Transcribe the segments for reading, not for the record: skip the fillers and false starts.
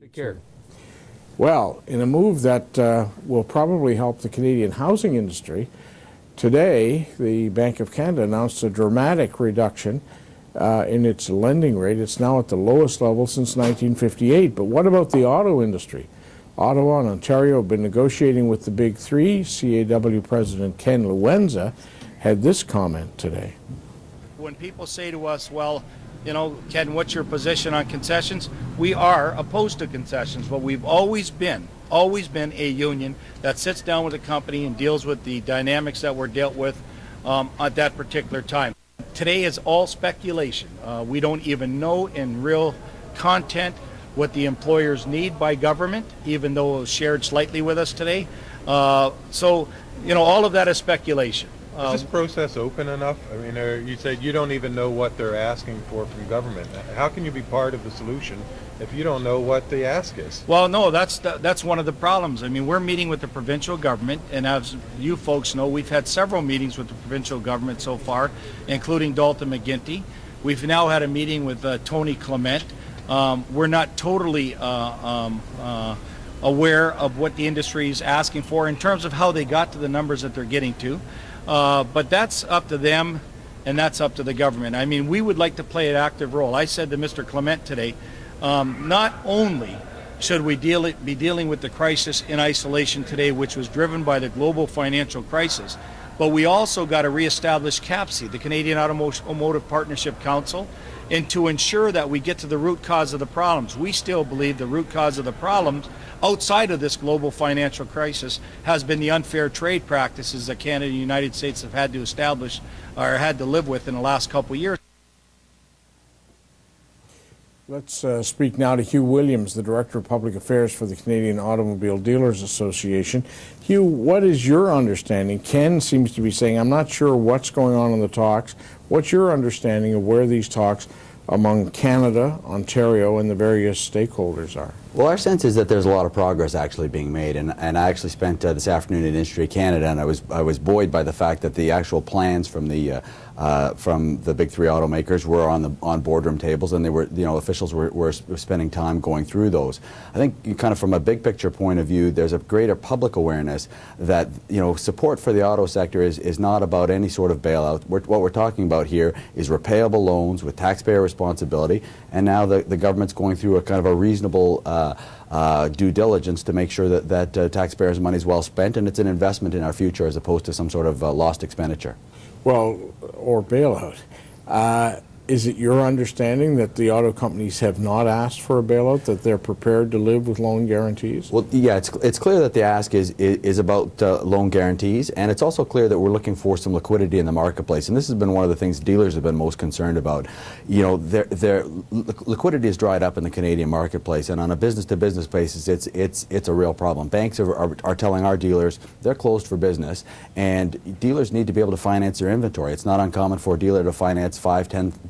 Take care. Well, in a move that will probably help the Canadian housing industry, today the Bank of Canada announced a dramatic reduction in its lending rate. It's now at the lowest level since 1958. But what about the auto industry? Ottawa and Ontario have been negotiating with the Big Three. CAW President Ken Luenza had this comment today. When people say to us, well, you know, Ken, what's your position on concessions? We are opposed to concessions, but we've always been a union that sits down with a company and deals with the dynamics that were dealt with at that particular time. Today is all speculation. We don't even know in real content what the employers need by government, even though it was shared slightly with us today. So, you know, all of that is speculation. Is this process open enough? I mean, you said you don't even know what they're asking for from government. How can you be part of the solution if you don't know what the ask is? Well, no, that's one of the problems. I mean, we're meeting with the provincial government, and as you folks know, we've had several meetings with the provincial government so far, including Dalton McGuinty. We've now had a meeting with Tony Clement. We're not totally aware of what the industry is asking for in terms of how they got to the numbers that they're getting to. But that's up to them, and that's up to the government. I mean, we would like to play an active role. I said to Mr. Clement today, not only should we be dealing with the crisis in isolation today, which was driven by the global financial crisis, but we also got to reestablish CAPC, the Canadian Automotive Partnership Council, and to ensure that we get to the root cause of the problems. We still believe the root cause of the problems outside of this global financial crisis has been the unfair trade practices that Canada and the United States have had to establish or had to live with in the last couple of years. Let's speak now to Hugh Williams, the Director of Public Affairs for the Canadian Automobile Dealers Association. Hugh, what is your understanding? Ken seems to be saying, I'm not sure what's going on in the talks. What's your understanding of where these talks among Canada, Ontario, and the various stakeholders are? Well, our sense is that there's a lot of progress actually being made, and I actually spent this afternoon in Industry Canada, and I was buoyed by the fact that the actual plans from the Big Three automakers were on boardroom tables, and they were, you know, officials were spending time going through those. I think kind of from a big picture point of view, there's a greater public awareness that, you know, support for the auto sector is not about any sort of bailout. What we're talking about here is repayable loans with taxpayer responsibility, and now the government's going through a kind of a reasonable due diligence to make sure that taxpayers' money is well spent, and it's an investment in our future as opposed to some sort of lost expenditure. Well, or bailout. Is it your understanding that the auto companies have not asked for a bailout, that they're prepared to live with loan guarantees? Well, yeah, it's clear that the ask is about loan guarantees, and it's also clear that we're looking for some liquidity in the marketplace. And this has been one of the things dealers have been most concerned about. You know, their liquidity has dried up in the Canadian marketplace, and on a business-to-business basis, it's a real problem. Banks are telling our dealers they're closed for business, and dealers need to be able to finance their inventory. It's not uncommon for a dealer to finance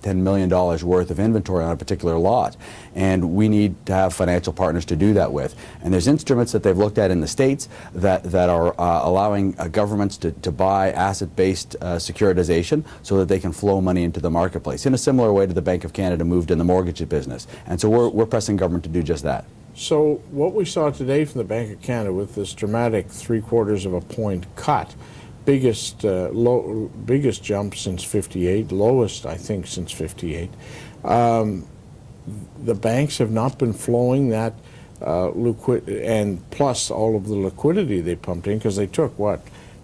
$10 million worth of inventory on a particular lot, and we need to have financial partners to do that with. And there's instruments that they've looked at in the States that are allowing governments to buy asset-based securitization so that they can flow money into the marketplace in a similar way to the Bank of Canada moved in the mortgage business. And so we're pressing government to do just that. So what we saw today from the Bank of Canada with this dramatic 3/4 of a point cut, biggest jump since '58, lowest I think since '58. The banks have not been flowing that liquid, and plus all of the liquidity they pumped in, because they took what,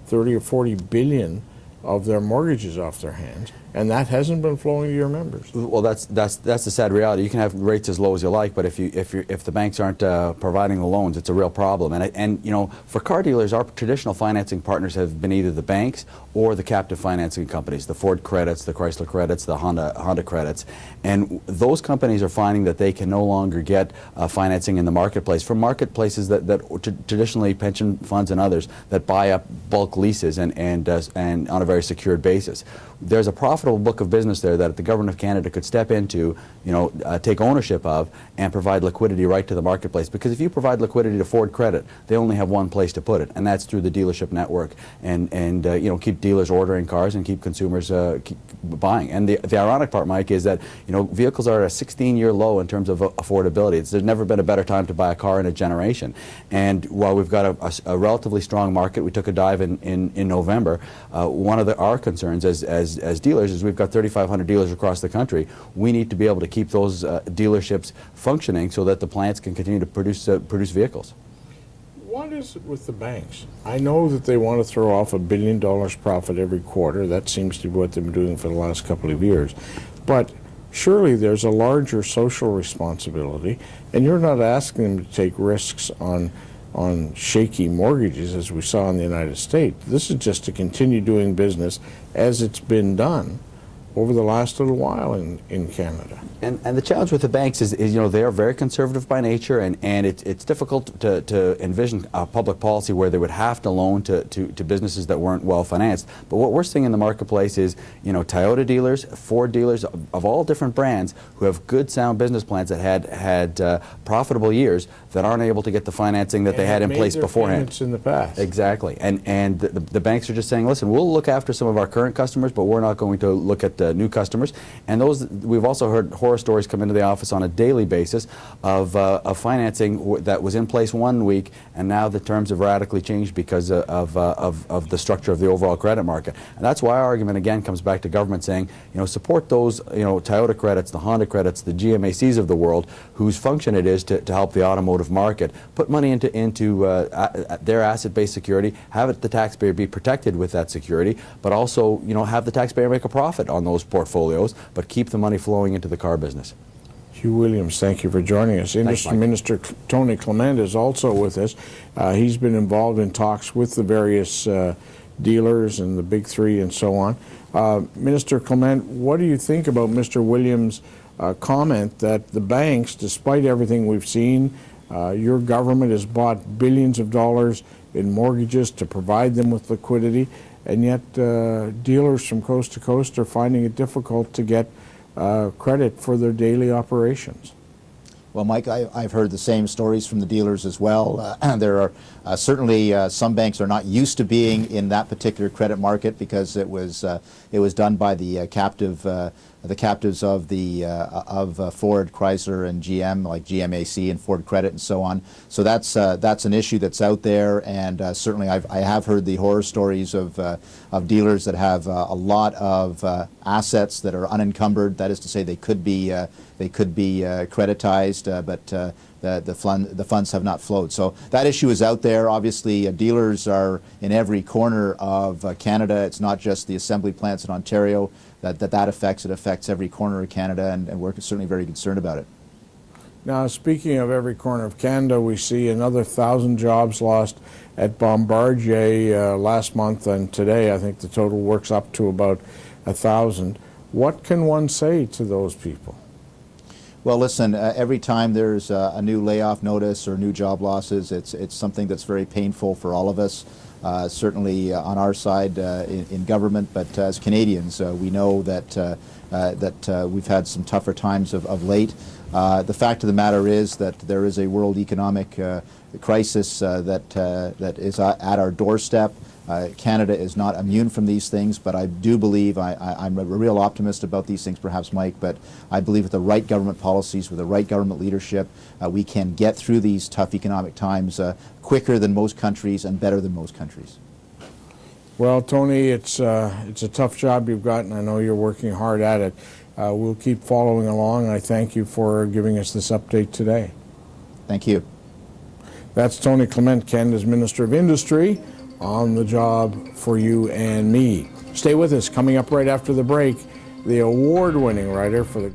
30 or 40 billion of their mortgages off their hands, and that hasn't been flowing to your members. Well, that's the sad reality. You can have rates as low as you like, but if the banks aren't providing the loans, it's a real problem. And you know, for car dealers, our traditional financing partners have been either the banks or the captive financing companies, the Ford credits, the Chrysler credits, the Honda credits, and those companies are finding that they can no longer get financing in the marketplace from marketplaces that traditionally pension funds and others that buy up bulk leases and on a very secured basis. there's a profitable book of business there that the government of Canada could step into, take ownership of, and provide liquidity right to the marketplace. Because if you provide liquidity to Ford Credit, they only have one place to put it, and that's through the dealership network, and keep dealers ordering cars and keep consumers keep buying. And the ironic part, Mike, is that vehicles are at a 16-year low in terms of affordability. There's never been a better time to buy a car in a generation. And while we've got a relatively strong market, we took a dive in November. One of our concerns as dealers is we've got 3,500 dealers across the country. We need to be able to keep those dealerships functioning so that the plants can continue to produce vehicles. What is it with the banks? I know that they want to throw off $1 billion profit every quarter. That seems to be what they've been doing for the last couple of years. But surely there's a larger social responsibility, and you're not asking them to take risks on shaky mortgages as we saw in the United States. This is just to continue doing business as it's been done over the last little while in Canada. And the challenge with the banks is they are very conservative by nature, and it's difficult to envision a public policy where they would have to loan to businesses that weren't well financed. But what we're seeing in the marketplace is Toyota dealers, Ford dealers of all different brands who have good sound business plans that had profitable years that aren't able to get the financing that they had in place beforehand. In the past. Exactly. And the banks are just saying, listen, we'll look after some of our current customers, but we're not going to look at new customers. And we've also heard horror stories come into the office on a daily basis of financing that was in place one week, and now the terms have radically changed because of the structure of the overall credit market. And that's why our argument again comes back to government saying, support those Toyota credits, the Honda credits, the GMACs of the world, whose function it is to help the automotive market. Put money into their asset-based security, have the taxpayer be protected with that security, but also have the taxpayer make a profit on those portfolios, but keep the money flowing into the car business. Hugh Williams, thank you for joining us. Industry Minister Tony Clement is also with us. He's been involved in talks with the various dealers and the big three and so on. Minister Clement, what do you think about Mr. Williams' comment that the banks, despite everything we've seen, your government has bought billions of dollars in mortgages to provide them with liquidity, and yet dealers from coast to coast are finding it difficult to get credit for their daily operations? Well, Mike, I've heard the same stories from the dealers as well. There are certainly some banks are not used to being in that particular credit market because it was done by the captives of Ford, Chrysler, and GM, like GMAC and Ford Credit and so on. So that's an issue that's out there, and certainly I have heard the horror stories of dealers that have a lot of assets that are unencumbered. That is to say, they could be creditized, but the funds have not flowed. So that issue is out there. Obviously, dealers are in every corner of Canada. It's not just the assembly plants in Ontario that affects. It affects every corner of Canada, and we're certainly very concerned about it. Now, speaking of every corner of Canada, we see another 1,000 jobs lost at Bombardier last month, and today I think the total works up to about 1,000. What can one say to those people? Well, listen, every time there's a new layoff notice or new job losses, it's something that's very painful for all of us, certainly on our side in government, but as Canadians, we know that we've had some tougher times of late. The fact of the matter is that there is a world economic crisis that is at our doorstep. Canada is not immune from these things, but I do believe, I'm a real optimist about these things perhaps, Mike, but I believe with the right government policies, with the right government leadership, we can get through these tough economic times quicker than most countries and better than most countries. Well, Tony, it's a tough job you've got, and I know you're working hard at it. We'll keep following along, and I thank you for giving us this update today. Thank you. That's Tony Clement, Canada's Minister of Industry, on the job for you and me. Stay with us. Coming up right after the break, the award-winning writer for the